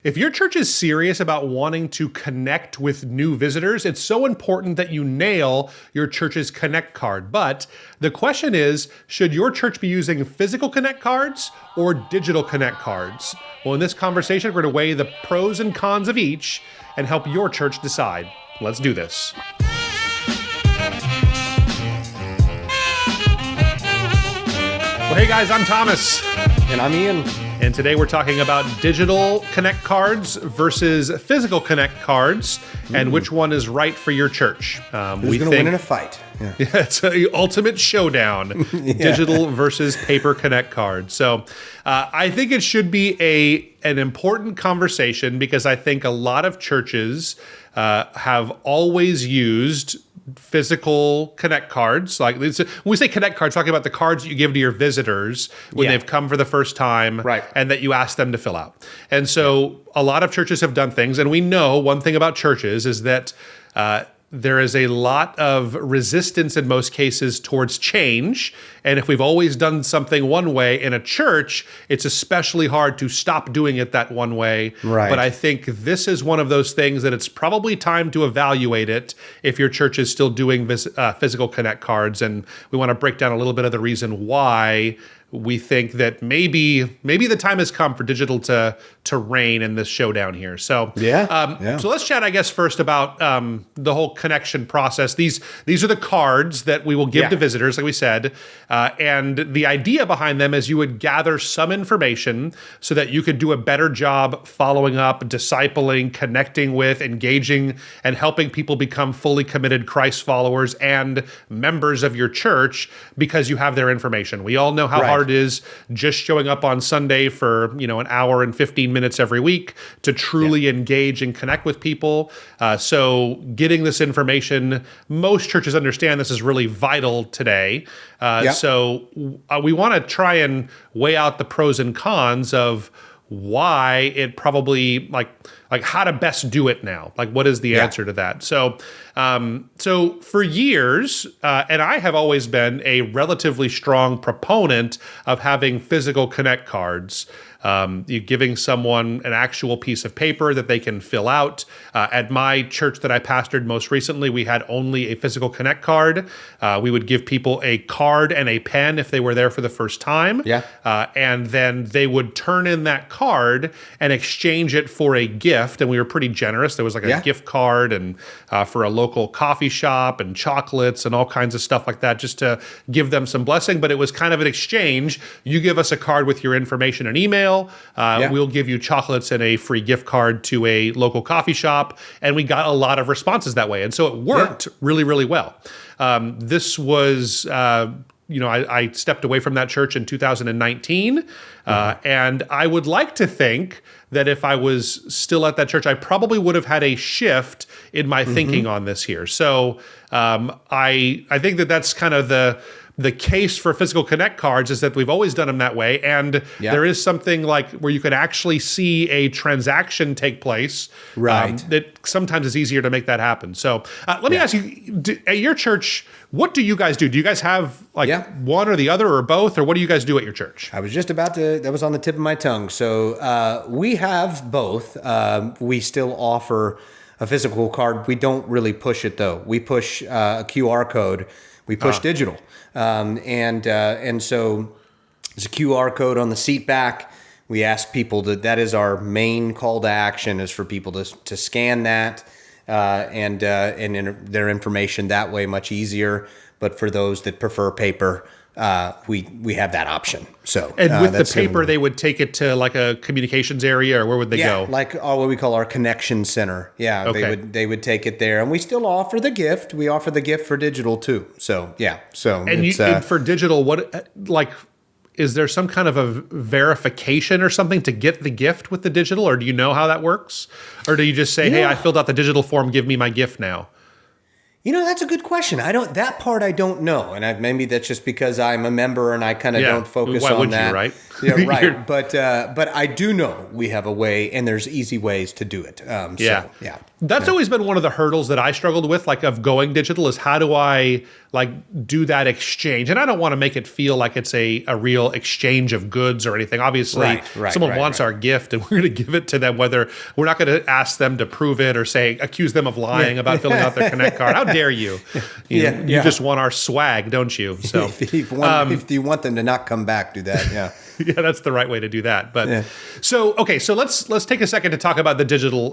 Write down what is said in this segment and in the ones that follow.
If your church is serious about wanting to connect with new visitors, it's so important that you nail your church's Connect card. But the question is, should your church be using physical Connect cards or digital Connect cards? Well, in this conversation, we're going to weigh the pros and cons of each and help your church decide. Let's do this. Well, hey guys, I'm Thomas. And I'm Ian. And today we're talking about digital Connect cards versus physical Connect cards and which one is right for your church. Who's going to win in a fight? Yeah, it's an ultimate showdown, digital versus paper Connect cards. So I think it should be an important conversation because I think a lot of churches have always used physical Connect cards. Like when we say Connect cards, talking about the cards that you give to your visitors when they've come for the first time, right, and that you ask them to fill out. And so a lot of churches have done things, and we know one thing about churches is that there is a lot of resistance in most cases towards change. And if we've always done something one way in a church, it's especially hard to stop doing it that one way. Right. But I think this is one of those things that it's probably time to evaluate it if your church is still doing physical Connect cards. And we want to break down a little bit of the reason why we think that maybe the time has come for digital to reign in this showdown here. So so let's chat, I guess, first about the whole connection process. These are the cards that we will give to visitors, like we said, and the idea behind them is you would gather some information so that you could do a better job following up, discipling, connecting with, engaging, and helping people become fully committed Christ followers and members of your church because you have their information. We all know how hard it is just showing up on Sunday for an hour and 15 minutes every week to truly engage and connect with people. So getting this information, most churches understand this is really vital today. So we want to try and weigh out the pros and cons of why it probably like how to best do it now. Like, what is the answer to that? So for years, and I have always been a relatively strong proponent of having physical Connect cards. You're giving someone an actual piece of paper that they can fill out. At my church that I pastored most recently, we had only a physical Connect card. We would give people a card and a pen if they were there for the first time. And then they would turn in that card and exchange it for a gift. And we were pretty generous. There was like a gift card and for a local coffee shop and chocolates and all kinds of stuff like that, just to give them some blessing. But it was kind of an exchange. You give us a card with your information and email. We'll give you chocolates and a free gift card to a local coffee shop. And we got a lot of responses that way. And so it worked really, really well. This was, I stepped away from that church in 2019. And I would like to think that if I was still at that church, I probably would have had a shift in my thinking on this here. So I think that that's kind of the case for physical Connect cards is that we've always done them that way. And there is something like where you can actually see a transaction take place. Right. That sometimes it's easier to make that happen. So let me ask you, at your church, what do you guys do? Do you guys have one or the other or both? Or what do you guys do at your church? I was just about to, that was on the tip of my tongue. So we have both. We still offer a physical card. We don't really push it though. We push a QR code. We push digital. And so there's a QR code on the seat back. We ask people that is our main call to action, is for people to scan that and their information that way, much easier. But for those that prefer paper, we have that option. So and with the paper, they would take it to like a communications area, or where would they go? Like what we call our connection center. They would take it there, and we still offer the gift. We offer the gift for digital too. So and for digital, is there some kind of a verification or something to get the gift with the digital, or do you know how that works, or do you just say, "Hey, I filled out the digital form, give me my gift now"? That's a good question. That part I don't know. And maybe that's just because I'm a member and I kind of don't focus on that. Why would you, right? Yeah, right. But I do know we have a way, and there's easy ways to do it. That's always been one of the hurdles that I struggled with, of going digital, is how do I like do that exchange. And I don't want to make it feel like it's a real exchange of goods or anything. Obviously, someone wants our gift and we're going to give it to them, whether we're not going to ask them to prove it or accuse them of lying about filling out their Connect card. How dare you? You just want our swag, don't you? So if you want them to not come back, do that. Yeah. Yeah, that's the right way to do that. But so let's take a second to talk about the digital,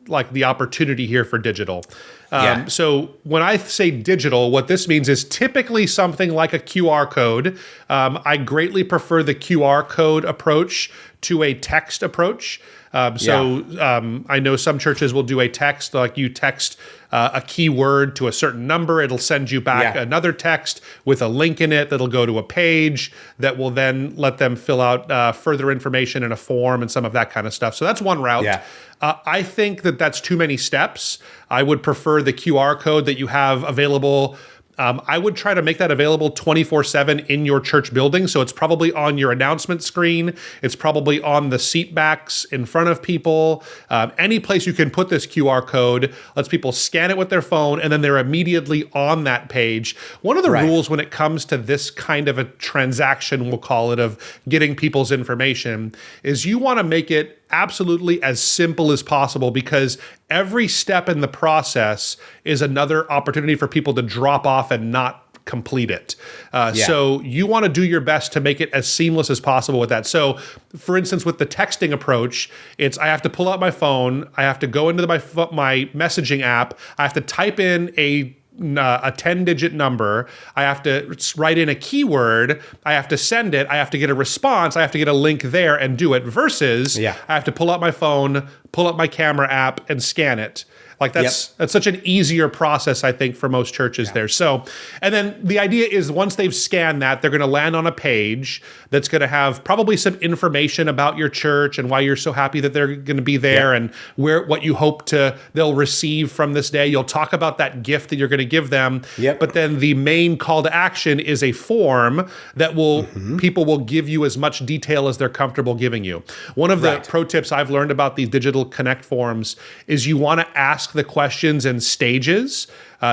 like the opportunity here for digital. So when I say digital, what this means is typically something like a QR code. I greatly prefer the QR code approach to a text approach. I know some churches will do a text, like you text a keyword to a certain number. It'll send you back another text with a link in it that'll go to a page that will then let them fill out further information in a form and some of that kind of stuff. So that's one route. I think that that's too many steps. I would prefer the QR code that you have available. I would try to make that available 24/7 in your church building. So it's probably on your announcement screen. It's probably on the seat backs in front of people. Any place you can put this QR code lets people scan it with their phone, and then they're immediately on that page. One of the rules when it comes to this kind of a transaction, we'll call it, of getting people's information, is you want to make it absolutely as simple as possible, because every step in the process is another opportunity for people to drop off and not complete it. So you want to do your best to make it as seamless as possible with that. So for instance, with the texting approach, I have to pull out my phone, I have to go into my messaging app, I have to type in a 10-digit number, I have to write in a keyword, I have to send it, I have to get a response, I have to get a link there and do it, versus I have to pull out my phone, pull up my camera app and scan it. Like that's such an easier process, I think, for most churches there. So, and then the idea is once they've scanned that, they're going to land on a page that's going to have probably some information about your church and why you're so happy that they're going to be there and what you hope they'll receive from this day. You'll talk about that gift that you're going to give them. But then the main call to action is a form that people will give you as much detail as they're comfortable giving you. One of the pro tips I've learned about these digital Connect forms is you want to ask the questions in stages.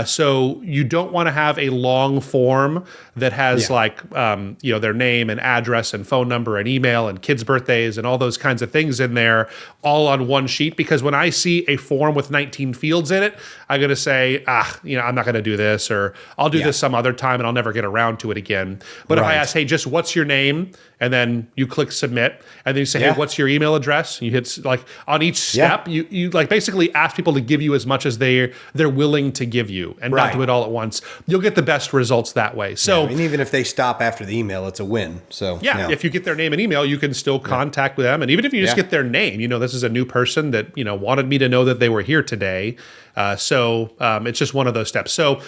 So you don't want to have a long form that has their name and address and phone number and email and kids' birthdays and all those kinds of things in there all on one sheet. Because when I see a form with 19 fields in it, I'm going to say, I'm not going to do this, or I'll do this some other time and I'll never get around to it again. But if I ask, hey, just what's your name? And then you click submit, and then you say, hey, what's your email address? And you hit on each step, you basically ask people to give you as much as they're willing to give you, and not do it all at once. You'll get the best results that way. So, and even if they stop after the email, it's a win. So if you get their name and email, you can still contact them. And even if you just get their name, this is a new person that wanted me to know that they were here today. So it's just one of those steps. So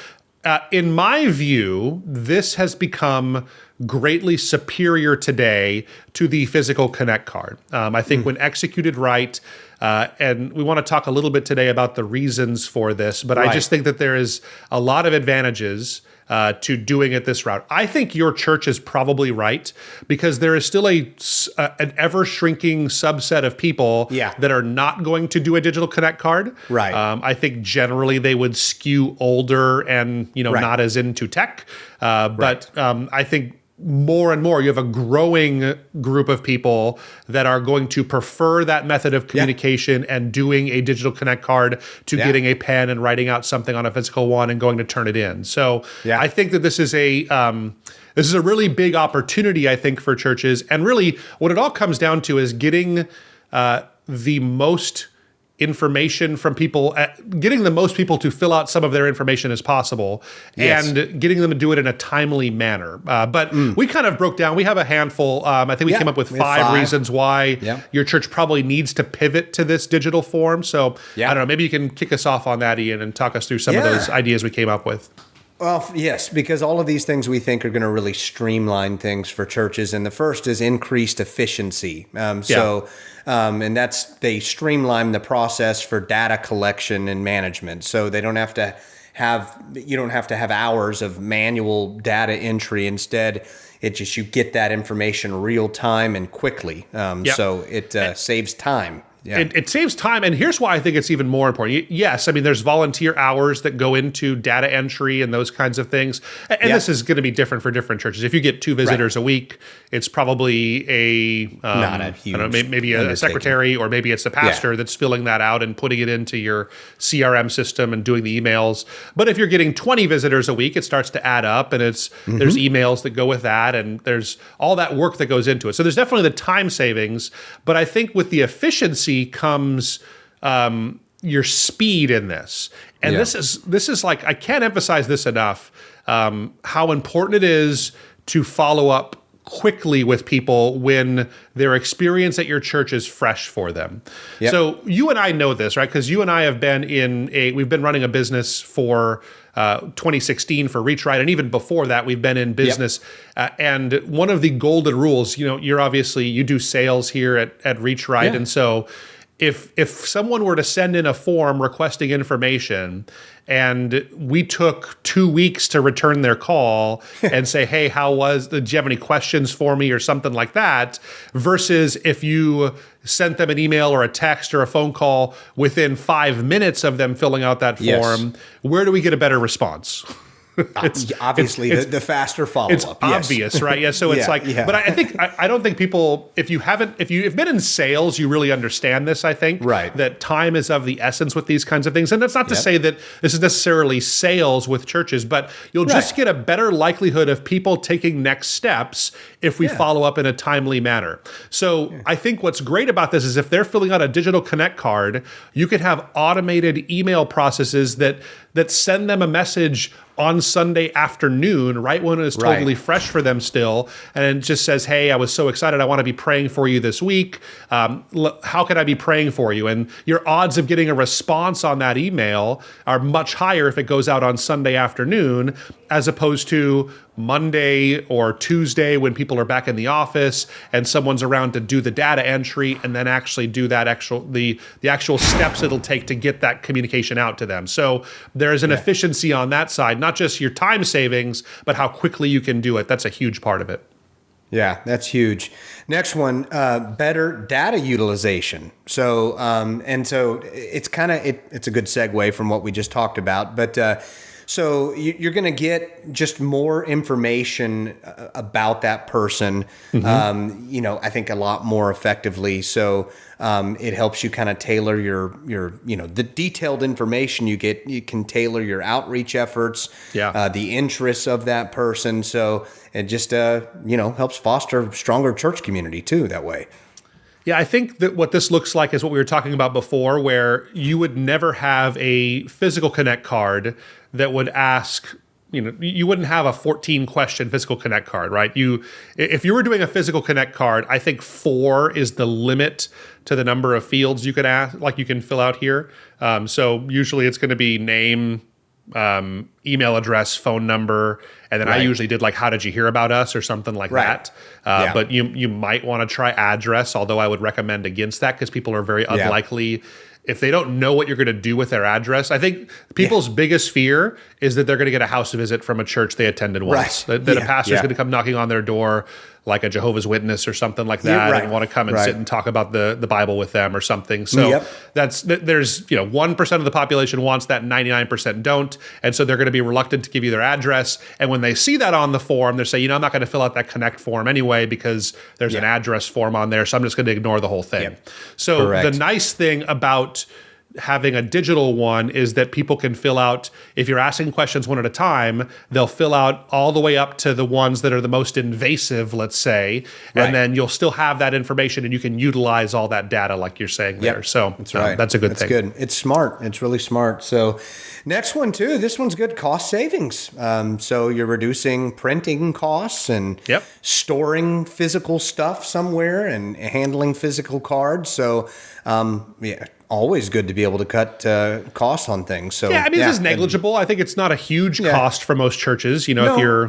in my view, this has become greatly superior today to the physical Connect card. I think when executed right, and we want to talk a little bit today about the reasons for this, but I just think that there is a lot of advantages to doing it this route. I think your church is probably right, because there is still an ever-shrinking subset of people that are not going to do a digital Connect card. I think generally they would skew older and not as into tech. But I think more and more, you have a growing group of people that are going to prefer that method of communication and doing a digital Connect card to getting a pen and writing out something on a physical one and going to turn it in. So I think that this is a really big opportunity, I think, for churches. And really, what it all comes down to is getting the most information from people, getting the most people to fill out some of their information as possible, and getting them to do it in a timely manner. But we kind of broke down, we have a handful, I think we came up with five reasons why your church probably needs to pivot to this digital form. So I don't know, maybe you can kick us off on that, Ian, and talk us through some of those ideas we came up with. Well, yes, because all of these things we think are going to really streamline things for churches. And the first is increased efficiency. And that's, they streamline the process for data collection and management. So they don't have to you don't have to have hours of manual data entry. Instead, you get that information real time and quickly. So it saves time. Yeah. It saves time, and here's why I think it's even more important. Yes, I mean, there's volunteer hours that go into data entry and those kinds of things, and this is going to be different for different churches. If you get 2 visitors a week, it's probably not a huge, I don't know, maybe a secretary, or maybe it's the pastor that's filling that out and putting it into your CRM system and doing the emails. But if you're getting 20 visitors a week, it starts to add up, and there's emails that go with that, and there's all that work that goes into it. So there's definitely the time savings, but I think with the efficiency comes your speed in this. And this is like, I can't emphasize this enough, how important it is to follow up quickly with people when their experience at your church is fresh for them. Yep. So you and I know this, right? Because you and I have been we've been running a business for 2016 for REACHRIGHT, and even before that, we've been in business. And one of the golden rules, you do sales here at REACHRIGHT, and so if someone were to send in a form requesting information and we took 2 weeks to return their call and say, hey, did you have any questions for me or something like that, versus if you sent them an email or a text or a phone call within 5 minutes of them filling out that form, where do we get a better response? Obviously, the faster follow-up. It's obvious, right? Yeah. So it's but I don't think people, if you've been in sales, you really understand this. I think that time is of the essence with these kinds of things, and that's not to say that this is necessarily sales with churches, but you'll just get a better likelihood of people taking next steps if we follow up in a timely manner. So I think what's great about this is if they're filling out a digital connect card, you could have automated email processes that send them a message on Sunday afternoon, right when it's totally fresh for them still, and it just says, hey, I was so excited, I want to be praying for you this week. How can I be praying for you? And your odds of getting a response on that email are much higher if it goes out on Sunday afternoon, as opposed to Monday or Tuesday when people are back in the office and someone's around to do the data entry and then actually do that the actual steps it'll take to get that communication out to them. So there is an efficiency on that side, not just your time savings, but how quickly you can do it. That's a huge part of it. Yeah, that's huge. Next one, better data utilization. So, so it's it's a good segue from what we just talked about, but so you're going to get just more information about that person, I think a lot more effectively. So it helps you kind of tailor your the detailed information you get. You can tailor your outreach efforts, the interests of that person. So it just helps foster stronger church community too that way. Yeah, I think that what this looks like is what we were talking about before, where you would never have a physical connect card that would ask, you wouldn't have a 14-question physical connect card, right? If you were doing a physical connect card, I think 4 is the limit to the number of fields you could ask, like you can fill out here. So usually it's going to be name, email address, phone number, and then I usually did like, how did you hear about us or something like that. But you might want to try address, although I would recommend against that because people are very unlikely. If they don't know what you're going to do with their address, I think people's biggest fear is that they're going to get a house visit from a church they attended once. That a pastor's going to come knocking on their door like a Jehovah's Witness or something like that and want to come and sit and talk about the Bible with them or something. So there's 1% of the population wants that, 99% don't. And so they're going to be reluctant to give you their address. And when they see that on the form, they say, I'm not going to fill out that connect form anyway because there's an address form on there. So I'm just going to ignore the whole thing. So the nice thing about having a digital one is that people can fill out, if you're asking questions one at a time, they'll fill out all the way up to the ones that are the most invasive, let's say, and then you'll still have that information and you can utilize all that data like you're saying there. So that's a good thing. That's good. It's smart. It's really smart. So next one too, this one's good, cost savings. So you're reducing printing costs and storing physical stuff somewhere and handling physical cards. So always good to be able to cut costs on things. So this is negligible. I think it's not a huge cost for most churches. If you're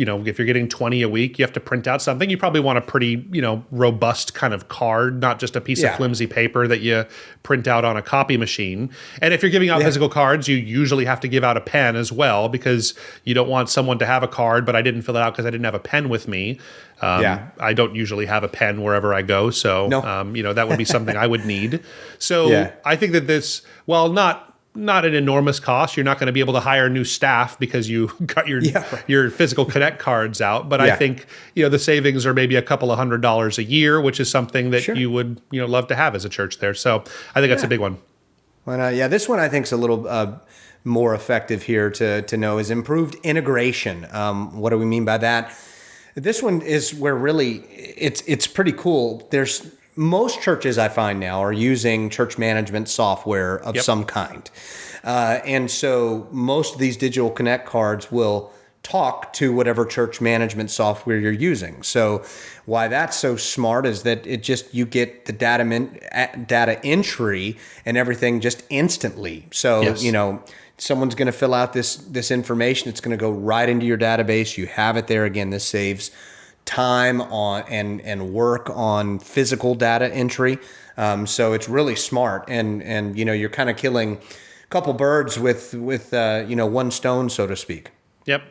getting 20 a week, you have to print out something. You probably want a pretty robust kind of card, not just a piece of flimsy paper that you print out on a copy machine. And if you're giving out physical cards, you usually have to give out a pen as well because you don't want someone to have a card, but I didn't fill it out because I didn't have a pen with me. I don't usually have a pen wherever I go, so No. That would be something I would need. So Yeah. I think that this, while not an enormous cost, you're not going to be able to hire new staff because you got your physical Connect cards out. But I think the savings are maybe a couple of $100 a year, which is something that you would love to have as a church there. So I think that's a big one. Well, this one I think is a little more effective here to know is improved integration. What do we mean by that? This one is where really it's pretty cool. There's most churches I find now are using church management software of some kind. And so most of these digital Connect cards will talk to whatever church management software you're using. So why that's so smart is that you get the data entry and everything just instantly. So, someone's going to fill out this information. It's going to go right into your database. You have it there. Again, this saves time on and work on physical data entry. So it's really smart. And you're kind of killing a couple birds with one stone, so to speak. Yep.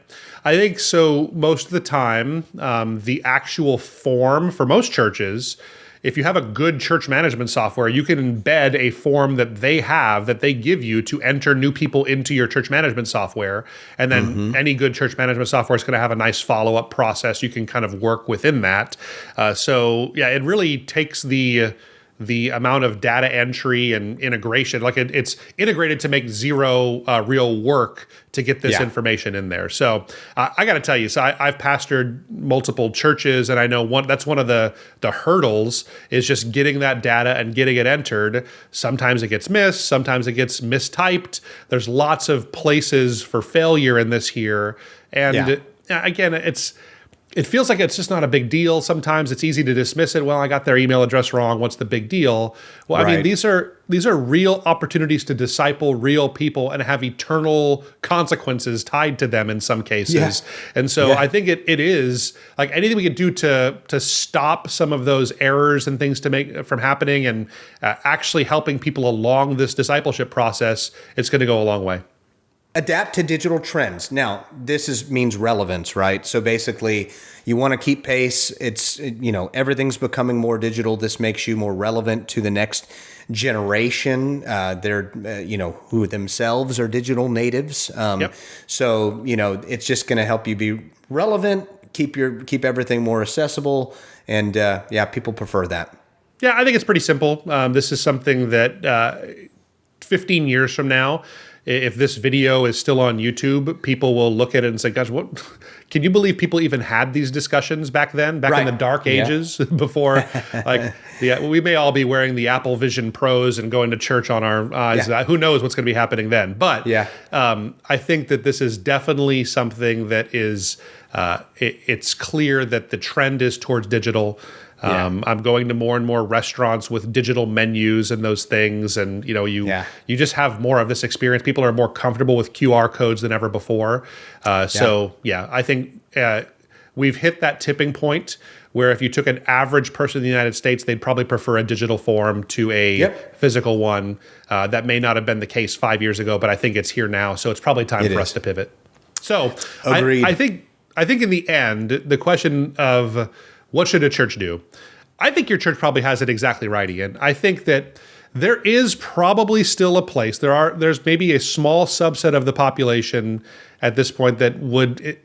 I think so. Most of the time, the actual form for most churches, if you have a good church management software, you can embed a form that they give you to enter new people into your church management software. And then any good church management software is going to have a nice follow-up process. You can kind of work within that. It really takes the amount of data entry and integration, like it's integrated to make zero real work to get this information in there. So I got to tell you, I've pastored multiple churches, and I know that's one of the hurdles is just getting that data and getting it entered. Sometimes it gets missed, sometimes it gets mistyped. There's lots of places for failure in this here, and again, it feels like it's just not a big deal. Sometimes it's easy to dismiss it. Well, I got their email address wrong. What's the big deal? Well, I mean, these are real opportunities to disciple real people and have eternal consequences tied to them in some cases. Yeah. And so I think it is like anything we could do to stop some of those errors and things to make from happening and actually helping people along this discipleship process, it's going to go a long way. Adapt to digital trends. Now, means relevance, right? So basically, you want to keep pace. It's, everything's becoming more digital. This makes you more relevant to the next generation. They're, who themselves are digital natives. So, it's just going to help you be relevant, keep everything more accessible. And people prefer that. Yeah, I think it's pretty simple. This is something that 15 years from now, if this video is still on YouTube, people will look at it and say, gosh, what? Can you believe people even had these discussions back then, in the dark ages before, we may all be wearing the Apple Vision Pros and going to church on our eyes. Who knows what's going to be happening then? But I think that this is definitely something that is, it's clear that the trend is towards digital. I'm going to more and more restaurants with digital menus and those things. And, you just have more of this experience. People are more comfortable with QR codes than ever before. I think we've hit that tipping point where if you took an average person in the United States, they'd probably prefer a digital form to a physical one. That may not have been the case 5 years ago, but I think it's here now. So it's probably time for us to pivot. So agreed. I think in the end, the question of what should a church do? I think your church probably has it exactly right, Ian. I think that there is probably still a place. There's maybe a small subset of the population at this point that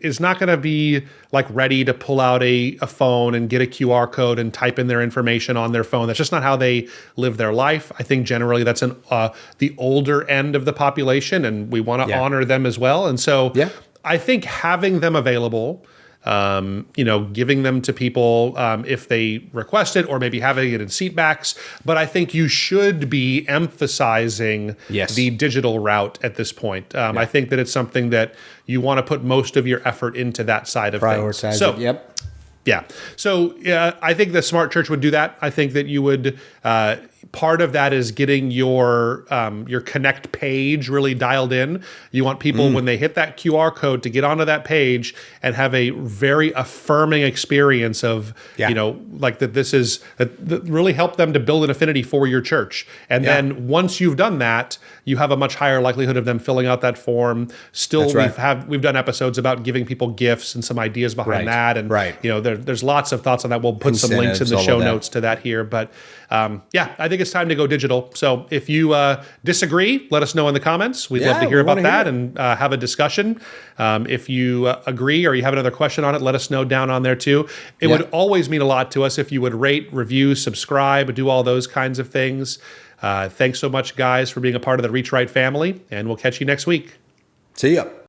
is not going to be like ready to pull out a phone and get a QR code and type in their information on their phone. That's just not how they live their life. I think generally that's the older end of the population, and we want to honor them as well. And so I think having them available, giving them to people if they request it, or maybe having it in seat backs. But I think you should be emphasizing the digital route at this point. I think that it's something that you want to put most of your effort into that side of things. Prioritize it. Yeah. So I think the smart church would do that. I think that you would part of that is getting your Connect page really dialed in. You want people when they hit that QR code to get onto that page and have a very affirming experience of, like that this is that really help them to build an affinity for your church. And then once you've done that, you have a much higher likelihood of them filling out that form. Still, we've done episodes about giving people gifts and some ideas behind that. And there's lots of thoughts on that. We'll put some links in the show notes to that here. But I think it's time to go digital. So if you disagree, let us know in the comments. We'd love to hear about that and have a discussion. If you agree or you have another question on it, let us know down on there too. It would always mean a lot to us if you would rate, review, subscribe, do all those kinds of things. Thanks so much, guys, for being a part of the Reach Right family, and we'll catch you next week. See ya.